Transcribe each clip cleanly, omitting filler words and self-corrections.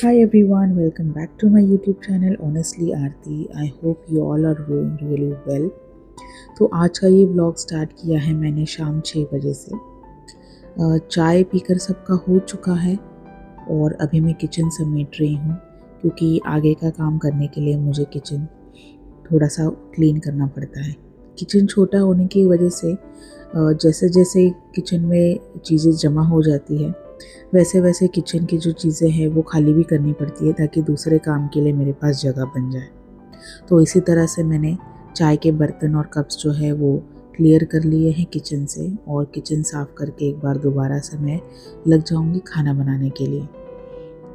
Hi everyone, welcome back to my YouTube channel Honestly Aarti. I hope you all are doing really well. तो आज का ये vlog start किया है मैंने शाम 6 बजे से। चाय पीकर सबका हो चुका है और अभी मैं किचन समेट रही हूँ क्योंकि आगे का काम करने के लिए मुझे किचन थोड़ा सा क्लीन करना पड़ता है। किचन छोटा होने की वजह से जैसे जैसे किचन में चीज़ें जमा हो जाती है वैसे वैसे किचन की जो चीज़ें हैं वो खाली भी करनी पड़ती है ताकि दूसरे काम के लिए मेरे पास जगह बन जाए। तो इसी तरह से मैंने चाय के बर्तन और कप्स जो है वो क्लियर कर लिए हैं किचन से, और किचन साफ़ करके एक बार दोबारा से मैं लग जाऊंगी खाना बनाने के लिए।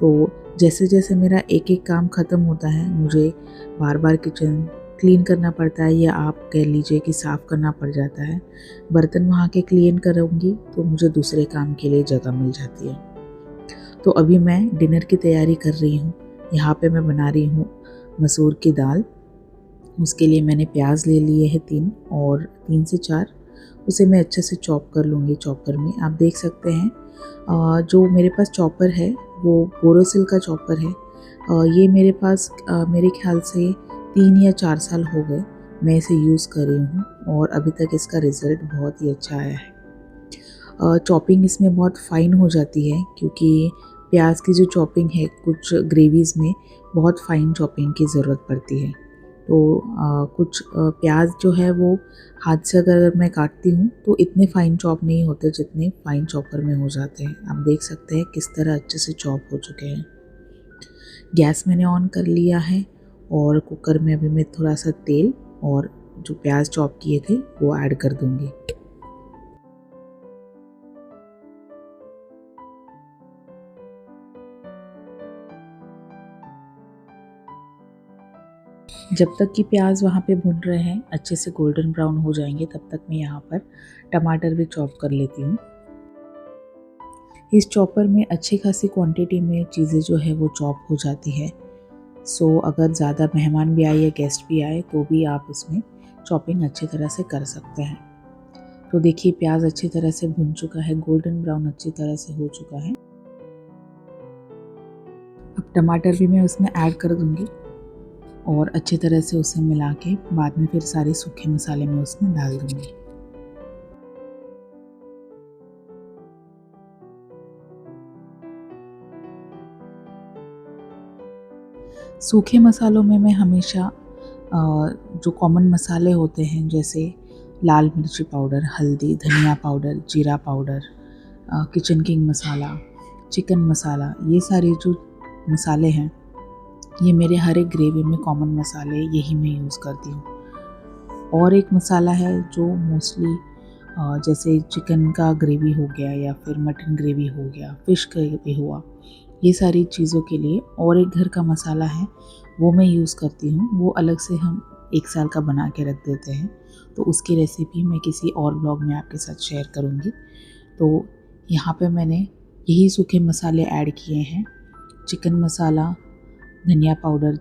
तो जैसे जैसे मेरा एक एक काम ख़त्म होता है मुझे बार बार किचन क्लीन करना पड़ता है, या आप कह लीजिए कि साफ़ करना पड़ जाता है। बर्तन वहाँ के क्लीन करूँगी तो मुझे दूसरे काम के लिए जगह मिल जाती है। तो अभी मैं डिनर की तैयारी कर रही हूँ। यहाँ पे मैं बना रही हूँ मसूर की दाल। उसके लिए मैंने प्याज ले लिए हैं 3, और 3 से 4 उसे मैं अच्छे से चॉप कर लूँगी चॉपर में। आप देख सकते हैं जो मेरे पास चॉपर है वो बोरोसिल का चॉपर है। ये मेरे पास मेरे ख्याल से 3 या 4 साल हो गए मैं इसे यूज़ कर रही हूँ, और अभी तक इसका रिज़ल्ट बहुत ही अच्छा आया है। चॉपिंग इसमें बहुत फ़ाइन हो जाती है क्योंकि प्याज की जो चॉपिंग है कुछ ग्रेवीज़ में बहुत फ़ाइन चॉपिंग की ज़रूरत पड़ती है। तो कुछ प्याज जो है वो हाथ से अगर मैं काटती हूँ तो इतने फ़ाइन चॉप नहीं होते जितने फ़ाइन चॉपर में हो जाते हैं। आप देख सकते हैं किस तरह अच्छे से चॉप हो चुके हैं। गैस मैंने ऑन कर लिया है, और कुकर में अभी मैं थोड़ा सा तेल और जो प्याज चॉप किए थे वो ऐड कर दूँगी। जब तक कि प्याज वहाँ पे भुन रहे हैं, अच्छे से गोल्डन ब्राउन हो जाएंगे, तब तक मैं यहाँ पर टमाटर भी चॉप कर लेती हूँ। इस चॉपर में अच्छी खासी क्वांटिटी में चीज़ें जो है वो चॉप हो जाती है। सो अगर ज़्यादा मेहमान भी आए या गेस्ट भी आए तो भी आप उसमें चॉपिंग अच्छी तरह से कर सकते हैं। तो देखिए प्याज अच्छी तरह से भुन चुका है, गोल्डन ब्राउन अच्छी तरह से हो चुका है। अब टमाटर भी मैं उसमें ऐड कर दूँगी और अच्छी तरह से उसे मिला के बाद में फिर सारे सूखे मसाले मैं उसमें डाल दूँगी। सूखे मसालों में मैं हमेशा जो कॉमन मसाले होते हैं जैसे लाल मिर्ची पाउडर, हल्दी, धनिया पाउडर, जीरा पाउडर, किचन किंग मसाला, चिकन मसाला, ये सारे जो मसाले हैं ये मेरे हर एक ग्रेवी में कॉमन मसाले यही मैं यूज़ करती हूँ। और एक मसाला है जो मोस्टली जैसे चिकन का ग्रेवी हो गया या फिर मटन ग्रेवी हो गया, फ़िश ग्रेवी हुआ, ये सारी चीज़ों के लिए और एक घर का मसाला है वो मैं यूज़ करती हूँ। वो अलग से हम 1 साल का बना के रख देते हैं, तो उसकी रेसिपी मैं किसी और ब्लॉग में आपके साथ शेयर करूँगी। तो यहाँ पे मैंने यही सूखे मसाले ऐड किए हैं, चिकन मसाला, धनिया पाउडर,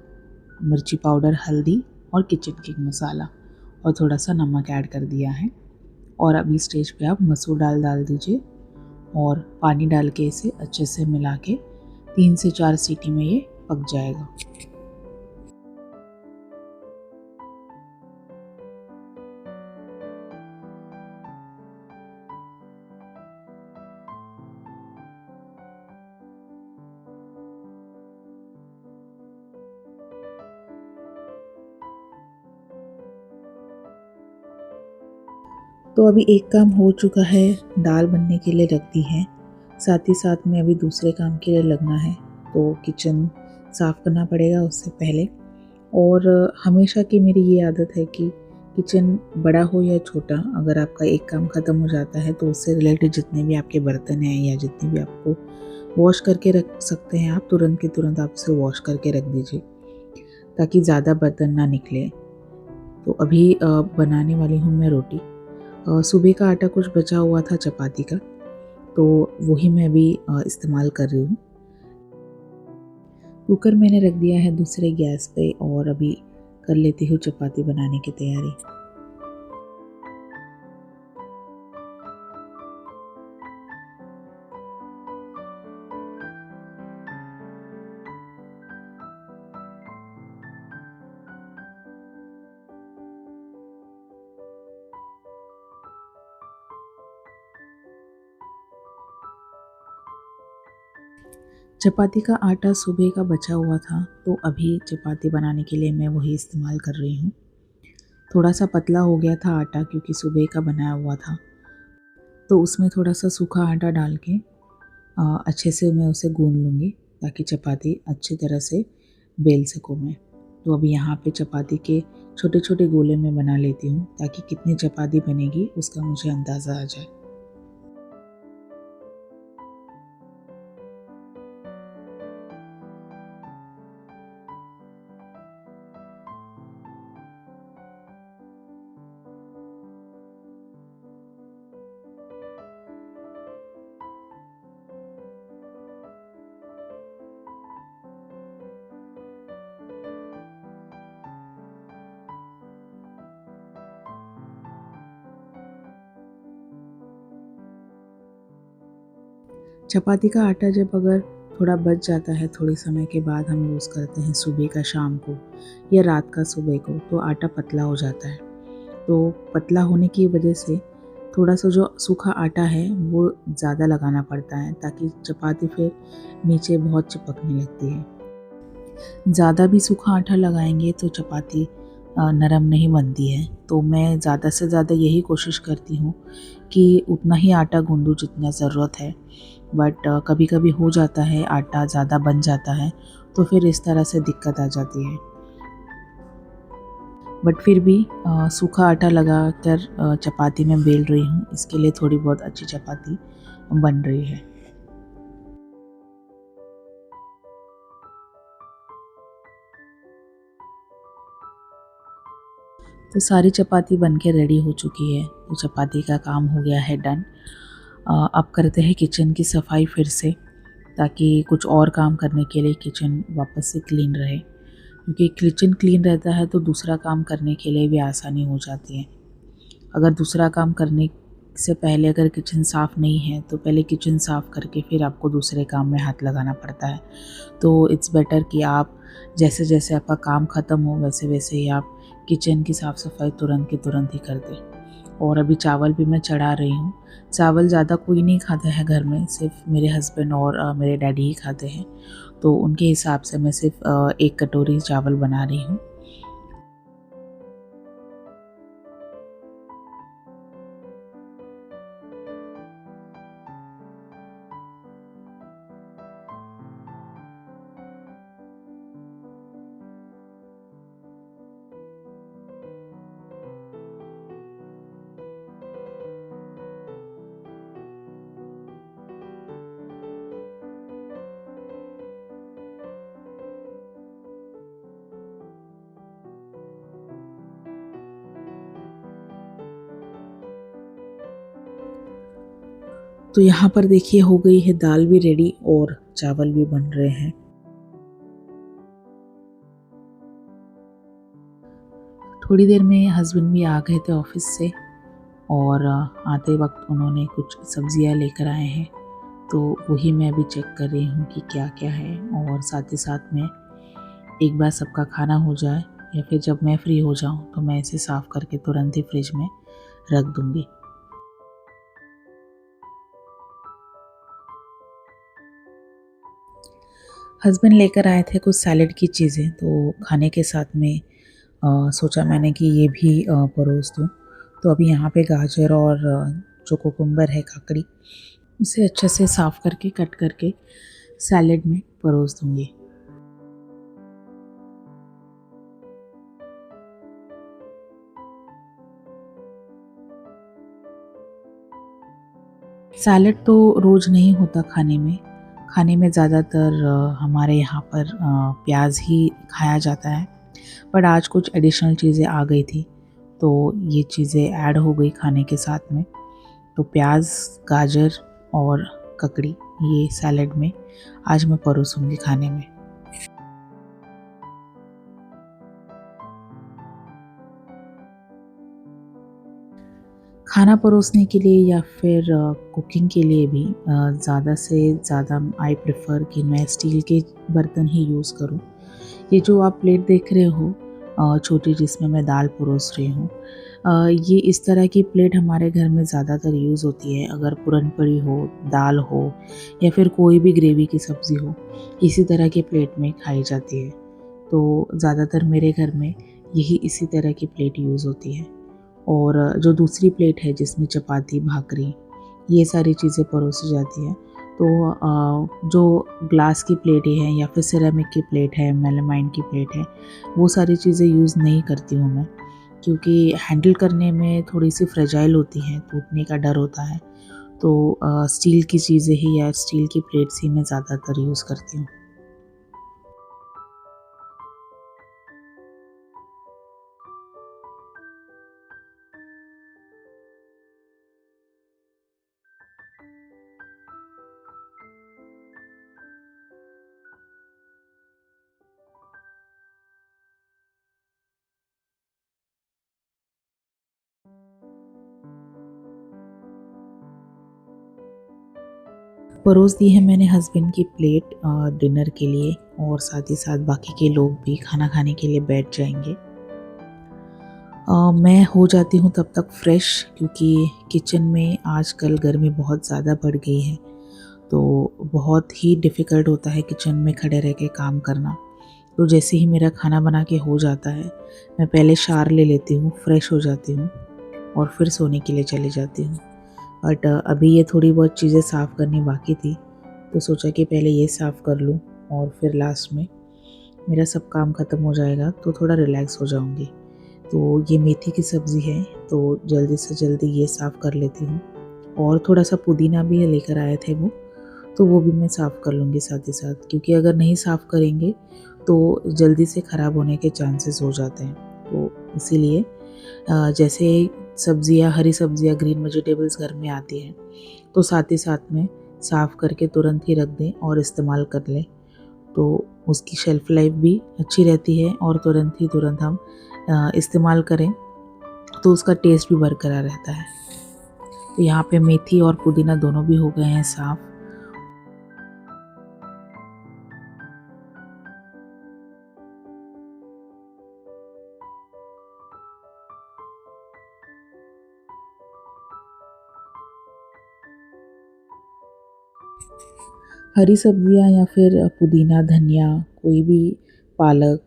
मिर्ची पाउडर, हल्दी और किचन किंग मसाला, और थोड़ा सा नमक ऐड कर दिया है। और अभी स्टेज पे आप मसूर दाल डाल दीजिए और पानी डाल के इसे अच्छे से मिला के 3 से 4 सीटी में ये पक जाएगा। तो अभी एक काम हो चुका है, दाल बनने के लिए रख दी है, साथ ही साथ में अभी दूसरे काम के लिए लगना है। तो किचन साफ़ करना पड़ेगा उससे पहले। और हमेशा की मेरी ये आदत है कि किचन बड़ा हो या छोटा, अगर आपका एक काम ख़त्म हो जाता है तो उससे रिलेटेड जितने भी आपके बर्तन हैं या जितने भी आपको वॉश करके रख सकते हैं आप, तुरंत के तुरंत आप उसे वॉश करके रख दीजिए ताकि ज़्यादा बर्तन ना निकले। तो अभी बनाने वाली हूँ मैं रोटी। सुबह का आटा कुछ बचा हुआ था चपाती का, तो वही मैं अभी इस्तेमाल कर रही हूँ। कुकर मैंने रख दिया है दूसरे गैस पे, और अभी कर लेती हूँ चपाती बनाने की तैयारी। चपाती का आटा सुबह का बचा हुआ था, तो अभी चपाती बनाने के लिए मैं वही इस्तेमाल कर रही हूँ। थोड़ा सा पतला हो गया था आटा क्योंकि सुबह का बनाया हुआ था, तो उसमें थोड़ा सा सूखा आटा डाल के अच्छे से मैं उसे गूँध लूँगी ताकि चपाती अच्छी तरह से बेल सकूँ मैं। तो अभी यहाँ पे चपाती के छोटे छोटे गोले में बना लेती हूँ ताकि कितनी चपाती बनेगी उसका मुझे अंदाज़ा आ जाए। चपाती का आटा जब अगर थोड़ा बच जाता है, थोड़े समय के बाद हम यूज़ करते हैं सुबह का शाम को या रात का सुबह को, तो आटा पतला हो जाता है। तो पतला होने की वजह से थोड़ा सा जो सूखा आटा है वो ज़्यादा लगाना पड़ता है ताकि चपाती फिर नीचे बहुत चिपकने लगती है। ज़्यादा भी सूखा आटा लगाएंगे तो चपाती नरम नहीं बनती है। तो मैं ज़्यादा से ज़्यादा यही कोशिश करती हूँ कि उतना ही आटा गूँधूँ जितना ज़रूरत है। बट कभी-कभी हो जाता है आटा ज़्यादा बन जाता है, तो फिर इस तरह से दिक्कत आ जाती है। बट फिर भी सूखा आटा लगाकर चपाती मैं बेल रही हूँ, इसके लिए थोड़ी बहुत अच्छी चपाती बन रही है। तो सारी चपाती बन के रेडी हो चुकी है, तो चपाती का काम हो गया है डन। अब करते हैं किचन की सफाई फिर से, ताकि कुछ और काम करने के लिए किचन वापस से क्लीन रहे, क्योंकि किचन क्लीन रहता है तो दूसरा काम करने के लिए भी आसानी हो जाती है। अगर दूसरा काम करने से पहले अगर किचन साफ़ नहीं है तो पहले किचन साफ़ करके फिर आपको दूसरे काम में हाथ लगाना पड़ता है। तो इट्स बेटर कि आप जैसे जैसे आपका काम ख़त्म हो वैसे वैसे ही आप किचन की साफ़ सफाई तुरंत की तुरंत ही कर दें। और अभी चावल भी मैं चढ़ा रही हूँ। चावल ज़्यादा कोई नहीं खाता है घर में, सिर्फ मेरे हस्बैंड और मेरे डैडी ही खाते हैं, तो उनके हिसाब से मैं सिर्फ 1 कटोरी चावल बना रही हूँ। तो यहाँ पर देखिए हो गई है दाल भी रेडी और चावल भी बन रहे हैं। थोड़ी देर में हस्बैंड भी आ गए थे ऑफिस से, और आते वक्त उन्होंने कुछ सब्जियां लेकर आए हैं, तो वही मैं अभी चेक कर रही हूँ कि क्या क्या है, और साथ ही साथ में एक बार सबका खाना हो जाए या फिर जब मैं फ्री हो जाऊँ तो मैं इसे साफ़ करके तुरंत ही फ्रिज में रख दूँगी। हस्बैंड लेकर आए थे कुछ सैलेड की चीज़ें, तो खाने के साथ में सोचा मैंने कि ये भी परोस दूँ। तो अभी यहाँ पे गाजर और जो कुकुम्बर है, काकड़ी, उसे अच्छे से साफ़ करके कट करके सैलेड में परोस दूँगी। सैलेड तो रोज़ नहीं होता खाने में। खाने में ज़्यादातर हमारे यहाँ पर प्याज ही खाया जाता है। बट आज कुछ एडिशनल चीज़ें आ गई थी, तो ये चीज़ें ऐड हो गई खाने के साथ में। तो प्याज, गाजर और ककड़ी ये सैलेड में आज मैं परोसूँगी खाने में। खाना परोसने के लिए या फिर कुकिंग के लिए भी ज़्यादा से ज़्यादा आई प्रेफर कि मैं स्टील के बर्तन ही यूज़ करूँ। ये जो आप प्लेट देख रहे हो छोटी, जिसमें मैं दाल परोस रही हूँ, ये इस तरह की प्लेट हमारे घर में ज़्यादातर यूज़ होती है अगर पूरन पड़ी हो, दाल हो या फिर कोई भी ग्रेवी की सब्ज़ी हो, इसी तरह की प्लेट में खाई जाती है। तो ज़्यादातर मेरे घर में यही इसी तरह की प्लेट यूज़ होती है। और जो दूसरी प्लेट है जिसमें चपाती, भाकरी ये सारी चीज़ें परोसी जाती हैं, तो जो ग्लास की प्लेटें हैं या फिर सिरेमिक की प्लेट है, मेलामाइन की प्लेट है, वो सारी चीज़ें यूज़ नहीं करती हूँ मैं, क्योंकि हैंडल करने में थोड़ी-सी फ्रेजाइल होती हैं, टूटने का डर होता है। तो स्टील की चीज़ें ही या स्टील की प्लेट्स ही मैं ज़्यादातर यूज़ करती हूँ। परोस दी है मैंने हस्बैंड की प्लेट डिनर के लिए, और साथ ही साथ बाकी के लोग भी खाना खाने के लिए बैठ जाएंगे। मैं हो जाती हूँ तब तक फ्रेश, क्योंकि किचन में आजकल गर्मी बहुत ज़्यादा बढ़ गई है, तो बहुत ही डिफ़िकल्ट होता है किचन में खड़े रह के काम करना। तो जैसे ही मेरा खाना बना के हो जाता है, मैं पहले शावर ले लेती हूँ, फ्रेश हो जाती हूँ और फिर सोने के लिए चली जाती हूँ। बट अभी ये थोड़ी बहुत चीज़ें साफ़ करनी बाकी थी, तो सोचा कि पहले ये साफ़ कर लूँ और फिर लास्ट में मेरा सब काम ख़त्म हो जाएगा तो थोड़ा रिलैक्स हो जाऊँगी। तो ये मेथी की सब्ज़ी है, तो जल्दी से जल्दी ये साफ़ कर लेती हूँ, और थोड़ा-सा पुदीना भी लेकर आए थे वो, तो वो भी मैं साफ़ कर लूँगी साथ ही साथ, क्योंकि अगर नहीं साफ़ करेंगे तो जल्दी से ख़राब होने के चांसेस हो जाते हैं। तो इसीलिए जैसे सब्ज़ियाँ, हरी सब्ज़ियाँ, ग्रीन वेजिटेबल्स घर में आती हैं, तो साथ ही साथ में साफ़ करके तुरंत ही रख दें और इस्तेमाल कर लें, तो उसकी शेल्फ़ लाइफ भी अच्छी रहती है, और तुरंत हम इस्तेमाल करें तो उसका टेस्ट भी बरकरार रहता है। तो यहाँ पे मेथी और पुदीना दोनों भी हो गए हैं साफ़। हरी सब्जियाँ या फिर पुदीना, धनिया, कोई भी पालक,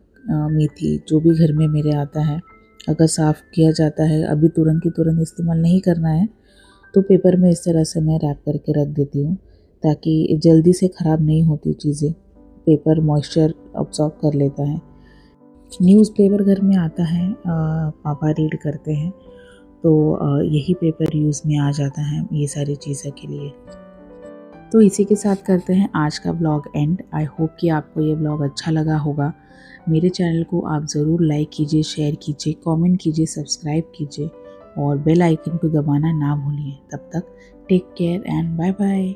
मेथी जो भी घर में मेरे आता है, अगर साफ़ किया जाता है, अभी तुरंत की तुरंत इस्तेमाल नहीं करना है, तो पेपर में इस तरह से मैं रैप करके रख देती हूँ, ताकि जल्दी से ख़राब नहीं होती चीज़ें। पेपर मॉइस्चर अब्ज़ॉर्ब कर लेता है। न्यूज़पेपर घर में आता है, पापा रीड करते हैं, तो यही पेपर यूज़ में आ जाता है ये सारी चीज़ों के लिए। तो इसी के साथ करते हैं आज का ब्लॉग एंड। आई होप कि आपको ये ब्लॉग अच्छा लगा होगा। मेरे चैनल को आप ज़रूर लाइक कीजिए, शेयर कीजिए, कमेंट कीजिए, सब्सक्राइब कीजिए और बेल आइकन को दबाना ना भूलिए। तब तक take care and bye bye.